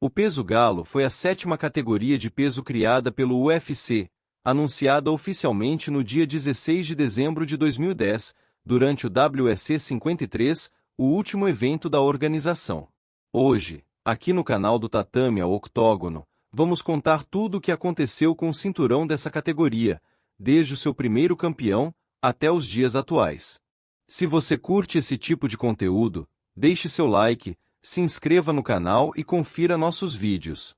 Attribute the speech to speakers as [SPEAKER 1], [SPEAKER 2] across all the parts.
[SPEAKER 1] O peso galo foi a 7ª categoria de peso criada pelo UFC, anunciada oficialmente no dia 16 de dezembro de 2010, durante o WEC 53, o último evento da organização. Hoje, aqui no canal do Tatame ao Octógono, vamos contar tudo o que aconteceu com o cinturão dessa categoria, desde o seu primeiro campeão até os dias atuais. Se você curte esse tipo de conteúdo, deixe seu like, se inscreva no canal e confira nossos vídeos.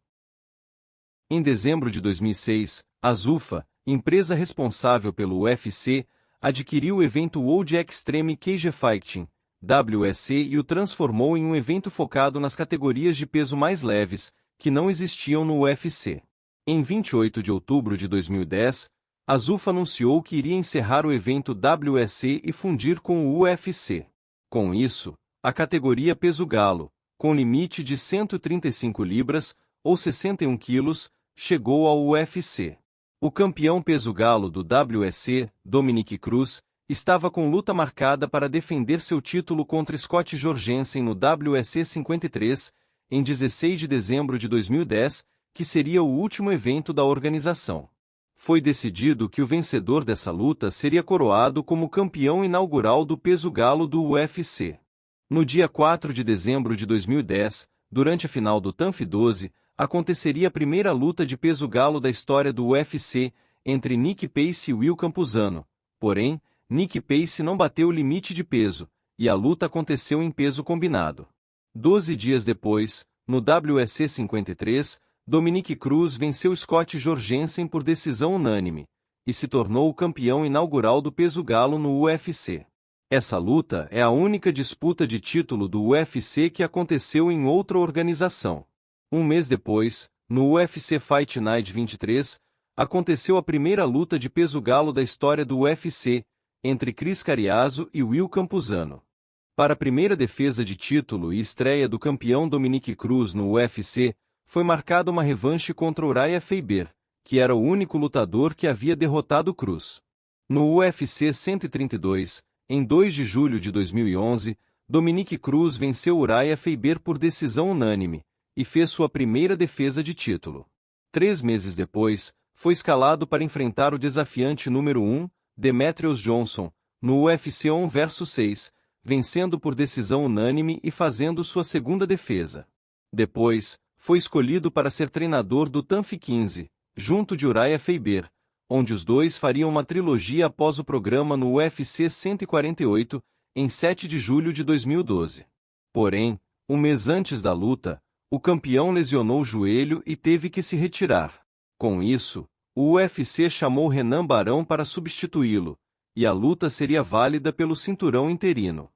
[SPEAKER 1] Em dezembro de 2006, a Zuffa, empresa responsável pelo UFC, adquiriu o evento World Extreme Cage Fighting, WEC, e o transformou em um evento focado nas categorias de peso mais leves, que não existiam no UFC. Em 28 de outubro de 2010, a Zuffa anunciou que iria encerrar o evento WEC e fundir com o UFC. Com isso, a categoria peso galo, com limite de 135 libras, ou 61 quilos, chegou ao UFC. O campeão peso galo do WEC, Dominick Cruz, estava com luta marcada para defender seu título contra Scott Jorgensen no WEC 53, em 16 de dezembro de 2010, que seria o último evento da organização. Foi decidido que o vencedor dessa luta seria coroado como campeão inaugural do peso galo do UFC. No dia 4 de dezembro de 2010, durante a final do TUF 12, aconteceria a primeira luta de peso galo da história do UFC, entre Nick Pace e Will Campuzano. Porém, Nick Pace não bateu o limite de peso, e a luta aconteceu em peso combinado. 12 dias depois, no WEC 53, Dominick Cruz venceu Scott Jorgensen por decisão unânime, e se tornou o campeão inaugural do peso galo no UFC. Essa luta é a única disputa de título do UFC que aconteceu em outra organização. Um mês depois, no UFC Fight Night 23, aconteceu a primeira luta de peso galo da história do UFC, entre Chris Cariaso e Will Campuzano. Para a primeira defesa de título e estreia do campeão Dominick Cruz no UFC, foi marcada uma revanche contra Uriah Faber, que era o único lutador que havia derrotado Cruz. No UFC 132, em 2 de julho de 2011, Dominick Cruz venceu Uriah Faber por decisão unânime, e fez sua primeira defesa de título. 3 meses depois, foi escalado para enfrentar o desafiante número 1, Demetrious Johnson, no UFC 1 vs 6, vencendo por decisão unânime e fazendo sua segunda defesa. Depois, foi escolhido para ser treinador do TUF 15, junto de Uriah Faber, onde os dois fariam uma trilogia após o programa no UFC 148, em 7 de julho de 2012. Porém, um mês antes da luta, o campeão lesionou o joelho e teve que se retirar. Com isso, o UFC chamou Renan Barão para substituí-lo, e a luta seria válida pelo cinturão interino.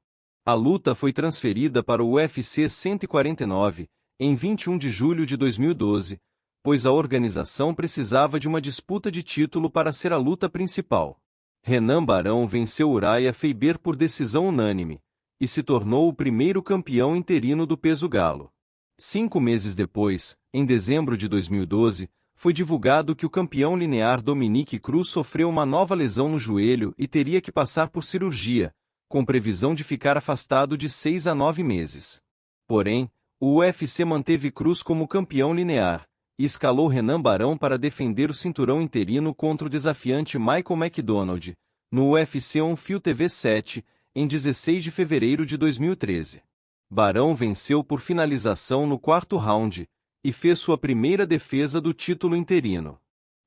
[SPEAKER 1] A luta foi transferida para o UFC 149, em 21 de julho de 2012, pois a organização precisava de uma disputa de título para ser a luta principal. Renan Barão venceu Uriah Faber por decisão unânime, e se tornou o primeiro campeão interino do peso galo. 5 meses depois, em dezembro de 2012, foi divulgado que o campeão linear Dominick Cruz sofreu uma nova lesão no joelho e teria que passar por cirurgia, com previsão de ficar afastado de 6 a 9 meses. Porém, o UFC manteve Cruz como campeão linear, e escalou Renan Barão para defender o cinturão interino contra o desafiante Michael McDonald, no UFC On Field TV 7, em 16 de fevereiro de 2013. Barão venceu por finalização no 4º round, e fez sua primeira defesa do título interino.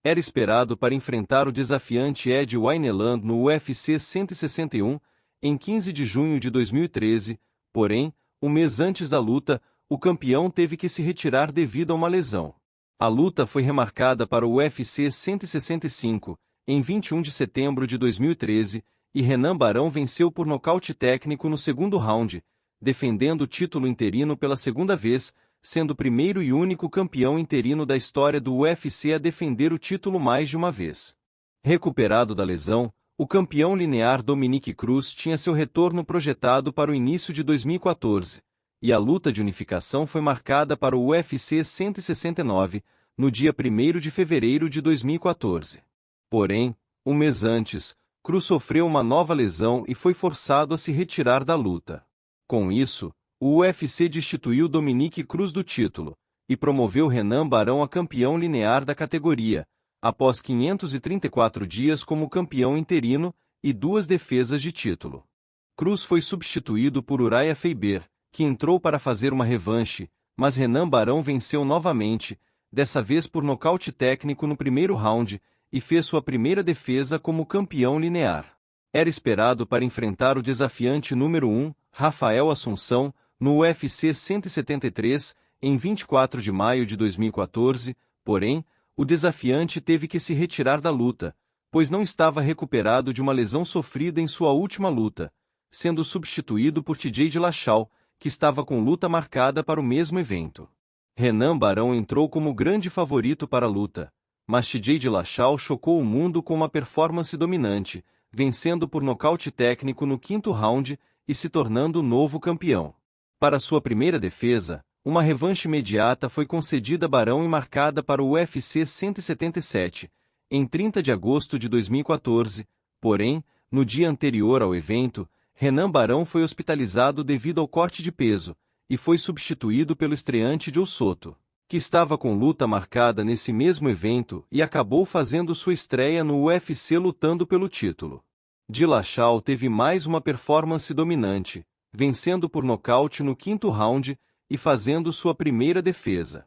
[SPEAKER 1] Era esperado para enfrentar o desafiante Ed Wineland no UFC 161, em 15 de junho de 2013, porém, um mês antes da luta, o campeão teve que se retirar devido a uma lesão. A luta foi remarcada para o UFC 165, em 21 de setembro de 2013, e Renan Barão venceu por nocaute técnico no 2º round, defendendo o título interino pela segunda vez, sendo o primeiro e único campeão interino da história do UFC a defender o título mais de uma vez. Recuperado da lesão, o campeão linear Dominick Cruz tinha seu retorno projetado para o início de 2014, e a luta de unificação foi marcada para o UFC 169, no dia 1º de fevereiro de 2014. Porém, um mês antes, Cruz sofreu uma nova lesão e foi forçado a se retirar da luta. Com isso, o UFC destituiu Dominick Cruz do título, e promoveu Renan Barão a campeão linear da categoria, após 534 dias como campeão interino e 2 defesas de título. Cruz foi substituído por Uriah Faber, que entrou para fazer uma revanche, mas Renan Barão venceu novamente, dessa vez por nocaute técnico no primeiro round, e fez sua primeira defesa como campeão linear. Era esperado para enfrentar o desafiante número 1, Rafael Assunção, no UFC 173, em 24 de maio de 2014, porém, o desafiante teve que se retirar da luta, pois não estava recuperado de uma lesão sofrida em sua última luta, sendo substituído por TJ Dillashaw, que estava com luta marcada para o mesmo evento. Renan Barão entrou como grande favorito para a luta, mas TJ Dillashaw chocou o mundo com uma performance dominante, vencendo por nocaute técnico no 5º round e se tornando o novo campeão. Para sua primeira defesa, uma revanche imediata foi concedida a Barão e marcada para o UFC 177, em 30 de agosto de 2014, porém, no dia anterior ao evento, Renan Barão foi hospitalizado devido ao corte de peso, e foi substituído pelo estreante Joe Soto, que estava com luta marcada nesse mesmo evento e acabou fazendo sua estreia no UFC lutando pelo título. Dillashaw teve mais uma performance dominante, vencendo por nocaute no 5º round e fazendo sua primeira defesa.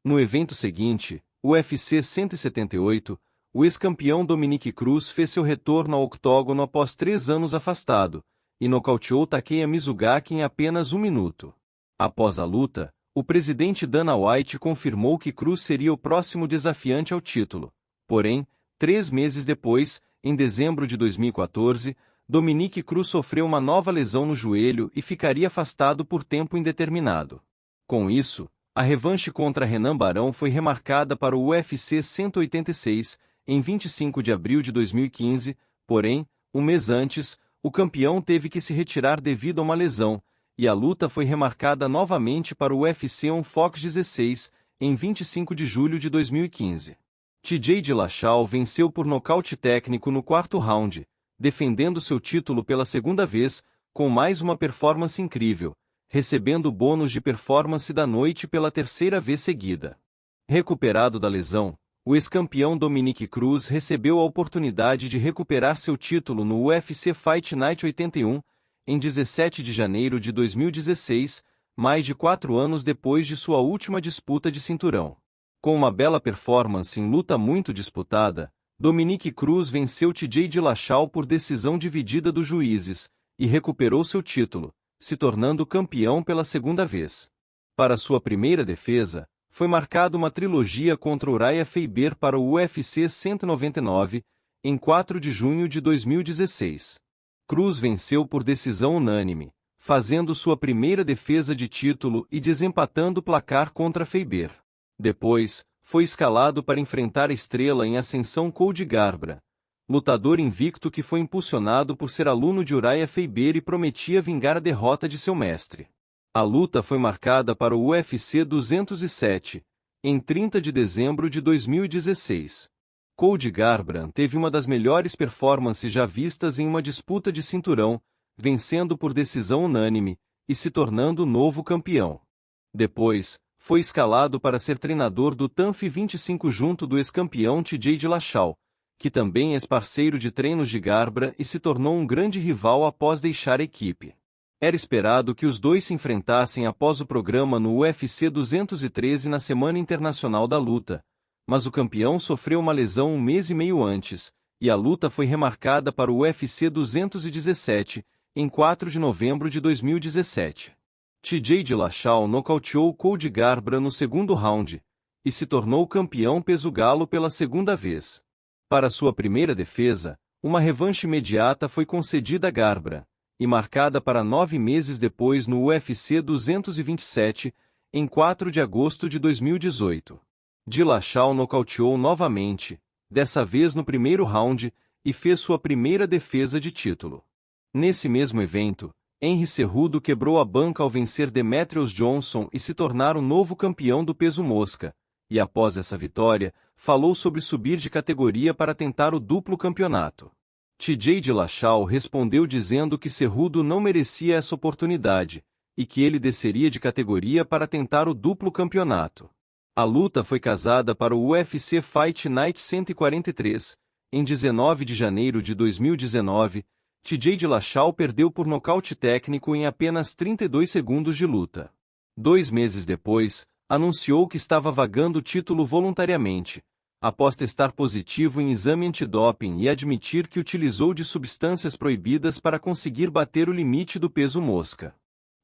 [SPEAKER 1] No evento seguinte, o UFC 178, o ex-campeão Dominick Cruz fez seu retorno ao octógono após 3 anos afastado, e nocauteou Takeya Mizugaki em apenas 1 minuto. Após a luta, o presidente Dana White confirmou que Cruz seria o próximo desafiante ao título. Porém, 3 meses depois, em dezembro de 2014, Dominick Cruz sofreu uma nova lesão no joelho e ficaria afastado por tempo indeterminado. Com isso, a revanche contra Renan Barão foi remarcada para o UFC 186, em 25 de abril de 2015, porém, um mês antes, o campeão teve que se retirar devido a uma lesão, e a luta foi remarcada novamente para o UFC On Fox 16, em 25 de julho de 2015. TJ Dillashaw venceu por nocaute técnico no 4º round, defendendo seu título pela segunda vez, com mais uma performance incrível, recebendo o bônus de performance da noite pela 3ª vez seguida. Recuperado da lesão, o ex-campeão Dominick Cruz recebeu a oportunidade de recuperar seu título no UFC Fight Night 81, em 17 de janeiro de 2016, mais de 4 anos depois de sua última disputa de cinturão. Com uma bela performance em luta muito disputada, Dominick Cruz venceu TJ Dillashaw por decisão dividida dos juízes, e recuperou seu título, se tornando campeão pela segunda vez. Para sua primeira defesa, foi marcada uma trilogia contra Uriah Faber para o UFC 199, em 4 de junho de 2016. Cruz venceu por decisão unânime, fazendo sua primeira defesa de título e desempatando o placar contra Faber. Depois, foi escalado para enfrentar a estrela em ascensão Cody Garbrandt, lutador invicto que foi impulsionado por ser aluno de Uriah Faber e prometia vingar a derrota de seu mestre. A luta foi marcada para o UFC 207, em 30 de dezembro de 2016. Cody Garbrandt teve uma das melhores performances já vistas em uma disputa de cinturão, vencendo por decisão unânime, e se tornando o novo campeão. Depois, foi escalado para ser treinador do TANF 25 junto do ex-campeão TJ Dillashaw, que também é parceiro de treinos de Garbrandt e se tornou um grande rival após deixar a equipe. Era esperado que os dois se enfrentassem após o programa no UFC 213 na Semana Internacional da Luta, mas o campeão sofreu uma lesão 1 mês e meio antes, e a luta foi remarcada para o UFC 217, em 4 de novembro de 2017. TJ Dillashaw nocauteou Cody Garbrandt no 2º round, e se tornou campeão peso-galo pela segunda vez. Para sua primeira defesa, uma revanche imediata foi concedida a Garbrandt, e marcada para 9 meses depois no UFC 227, em 4 de agosto de 2018. Dillashaw nocauteou novamente, dessa vez no primeiro round, e fez sua primeira defesa de título. Nesse mesmo evento, Henry Cejudo quebrou a banca ao vencer Demetrious Johnson e se tornar o novo campeão do peso mosca, e após essa vitória, falou sobre subir de categoria para tentar o duplo campeonato. TJ Dillashaw respondeu dizendo que Cejudo não merecia essa oportunidade, e que ele desceria de categoria para tentar o duplo campeonato. A luta foi casada para o UFC Fight Night 143. Em 19 de janeiro de 2019, TJ Dillashaw perdeu por nocaute técnico em apenas 32 segundos de luta. 2 meses depois, anunciou que estava vagando o título voluntariamente, após testar positivo em exame antidoping e admitir que utilizou de substâncias proibidas para conseguir bater o limite do peso mosca.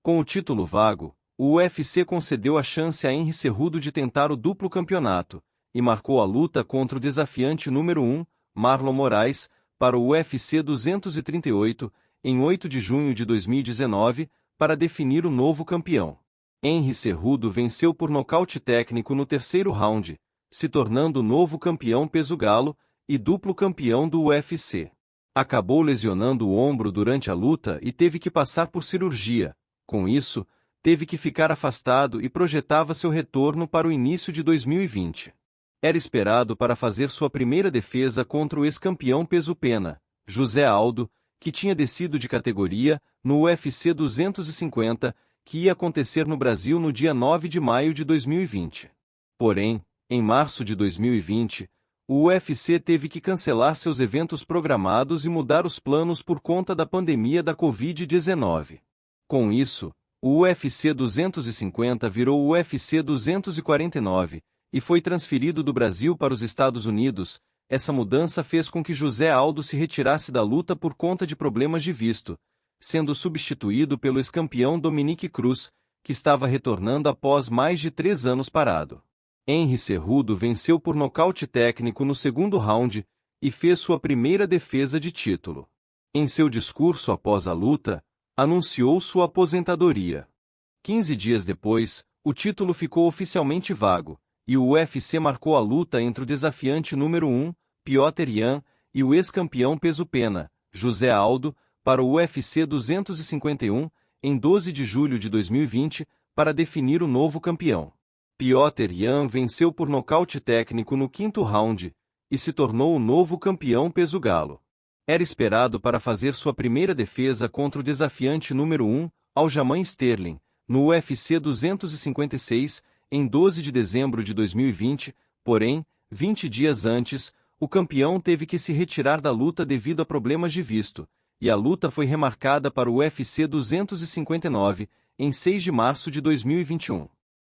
[SPEAKER 1] Com o título vago, o UFC concedeu a chance a Henry Cejudo de tentar o duplo campeonato, e marcou a luta contra o desafiante número 1, Marlon Moraes, para o UFC 238, em 8 de junho de 2019, para definir o novo campeão. Henry Cejudo venceu por nocaute técnico no terceiro round, se tornando o novo campeão peso-galo e duplo campeão do UFC. Acabou lesionando o ombro durante a luta e teve que passar por cirurgia. Com isso, teve que ficar afastado e projetava seu retorno para o início de 2020. Era esperado para fazer sua primeira defesa contra o ex-campeão peso-pena, José Aldo, que tinha descido de categoria, no UFC 250, que ia acontecer no Brasil no dia 9 de maio de 2020. Porém, em março de 2020, o UFC teve que cancelar seus eventos programados e mudar os planos por conta da pandemia da Covid-19. Com isso, o UFC 250 virou o UFC 249, e foi transferido do Brasil para os Estados Unidos. Essa mudança fez com que José Aldo se retirasse da luta por conta de problemas de visto, sendo substituído pelo ex-campeão Dominick Cruz, que estava retornando após mais de 3 anos parado. Henry Cejudo venceu por nocaute técnico no segundo round, e fez sua primeira defesa de título. Em seu discurso após a luta, anunciou sua aposentadoria. 15 dias depois, o título ficou oficialmente vago, e o UFC marcou a luta entre o desafiante número 1, Petr Yan, e o ex-campeão peso-pena, José Aldo, para o UFC 251, em 12 de julho de 2020, para definir o novo campeão. Petr Yan venceu por nocaute técnico no quinto round, e se tornou o novo campeão peso-galo. Era esperado para fazer sua primeira defesa contra o desafiante número 1, Aljamain Sterling, no UFC 256, em 12 de dezembro de 2020, porém, 20 dias antes, o campeão teve que se retirar da luta devido a problemas de visto, e a luta foi remarcada para o UFC 259, em 6 de março de 2021.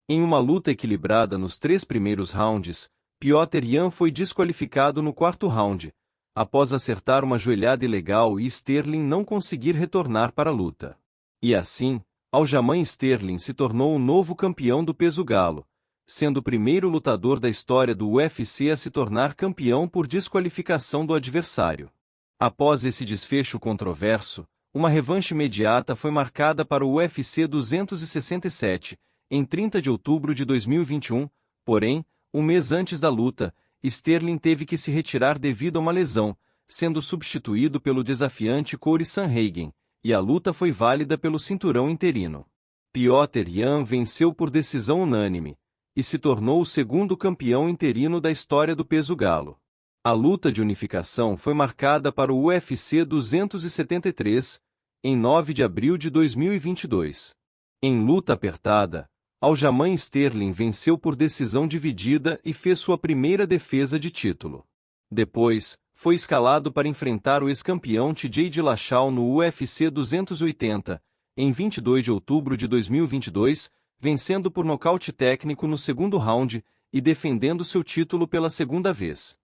[SPEAKER 1] Em uma luta equilibrada nos 3 primeiros rounds, Petr Yan foi desqualificado no quarto round, após acertar uma joelhada ilegal e Sterling não conseguir retornar para a luta. E assim, Aljamain Sterling se tornou o novo campeão do peso-galo, sendo o primeiro lutador da história do UFC a se tornar campeão por desqualificação do adversário. Após esse desfecho controverso, uma revanche imediata foi marcada para o UFC 267, em 30 de outubro de 2021, porém, um mês antes da luta, Sterling teve que se retirar devido a uma lesão, sendo substituído pelo desafiante Corey Sandhagen, e a luta foi válida pelo cinturão interino. Petr Yan venceu por decisão unânime, e se tornou o segundo campeão interino da história do peso-galo. A luta de unificação foi marcada para o UFC 273, em 9 de abril de 2022. Em luta apertada, Aljamain Sterling venceu por decisão dividida e fez sua primeira defesa de título. Depois, foi escalado para enfrentar o ex-campeão TJ Dillashaw no UFC 280, em 22 de outubro de 2022, vencendo por nocaute técnico no segundo round e defendendo seu título pela segunda vez.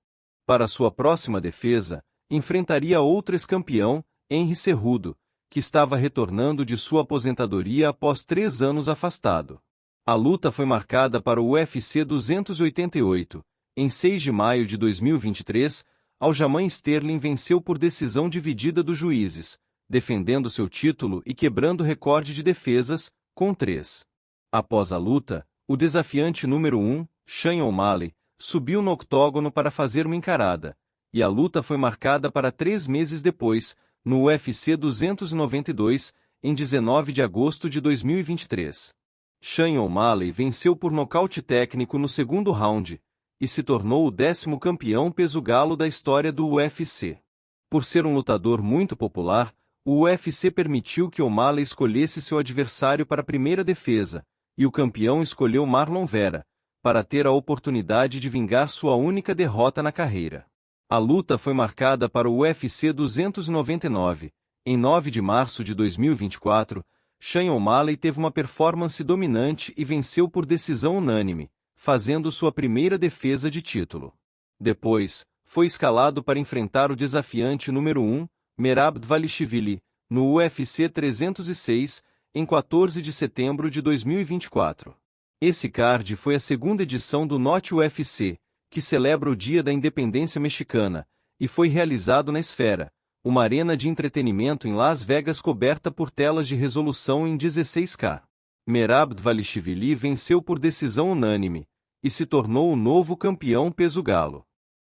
[SPEAKER 1] Para sua próxima defesa, enfrentaria outro ex-campeão, Henry Cejudo, que estava retornando de sua aposentadoria após 3 anos afastado. A luta foi marcada para o UFC 288. Em 6 de maio de 2023, Aljamain Sterling venceu por decisão dividida dos juízes, defendendo seu título e quebrando o recorde de defesas, com 3. Após a luta, o desafiante número 1, Sean O'Malley, subiu no octógono para fazer uma encarada, e a luta foi marcada para 3 meses depois, no UFC 292, em 19 de agosto de 2023. Sean O'Malley venceu por nocaute técnico no segundo round, e se tornou o 10º campeão peso-galo da história do UFC. Por ser um lutador muito popular, o UFC permitiu que O'Malley escolhesse seu adversário para a primeira defesa, e o campeão escolheu Marlon Vera, para ter a oportunidade de vingar sua única derrota na carreira. A luta foi marcada para o UFC 299. Em 9 de março de 2024, Sean O'Malley teve uma performance dominante e venceu por decisão unânime, fazendo sua primeira defesa de título. Depois, foi escalado para enfrentar o desafiante número 1, Merab Dvalishvili, no UFC 306, em 14 de setembro de 2024. Esse card foi a segunda edição do Not UFC, que celebra o Dia da Independência Mexicana, e foi realizado na Esfera, uma arena de entretenimento em Las Vegas coberta por telas de resolução em 16K. Merab Dvalishvili venceu por decisão unânime, e se tornou o novo campeão peso-galo.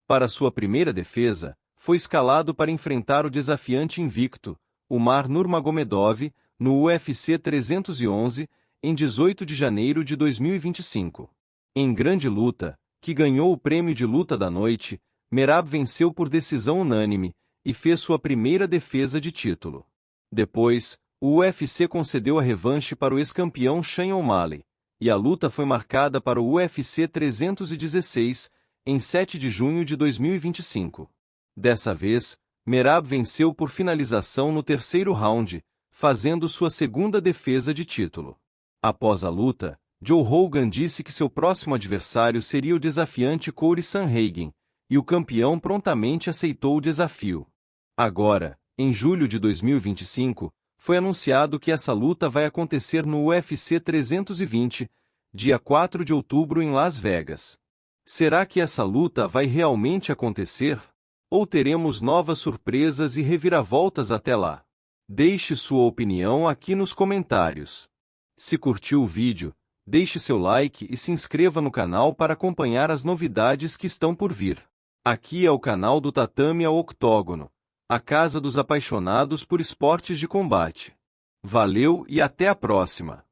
[SPEAKER 1] Para sua primeira defesa, foi escalado para enfrentar o desafiante invicto, Umar Nurmagomedov, no UFC 311, em 18 de janeiro de 2025. Em grande luta, que ganhou o prêmio de luta da noite, Merab venceu por decisão unânime, e fez sua primeira defesa de título. Depois, o UFC concedeu a revanche para o ex-campeão Sean O'Malley, e a luta foi marcada para o UFC 316, em 7 de junho de 2025. Dessa vez, Merab venceu por finalização no terceiro round, fazendo sua segunda defesa de título. Após a luta, Joe Rogan disse que seu próximo adversário seria o desafiante Corey Sandhagen, e o campeão prontamente aceitou o desafio. Agora, em julho de 2025, foi anunciado que essa luta vai acontecer no UFC 320, dia 4 de outubro em Las Vegas. Será que essa luta vai realmente acontecer? Ou teremos novas surpresas e reviravoltas até lá? Deixe sua opinião aqui nos comentários. Se curtiu o vídeo, deixe seu like e se inscreva no canal para acompanhar as novidades que estão por vir. Aqui é o canal do Tatame ao Octógono, a casa dos apaixonados por esportes de combate. Valeu e até a próxima!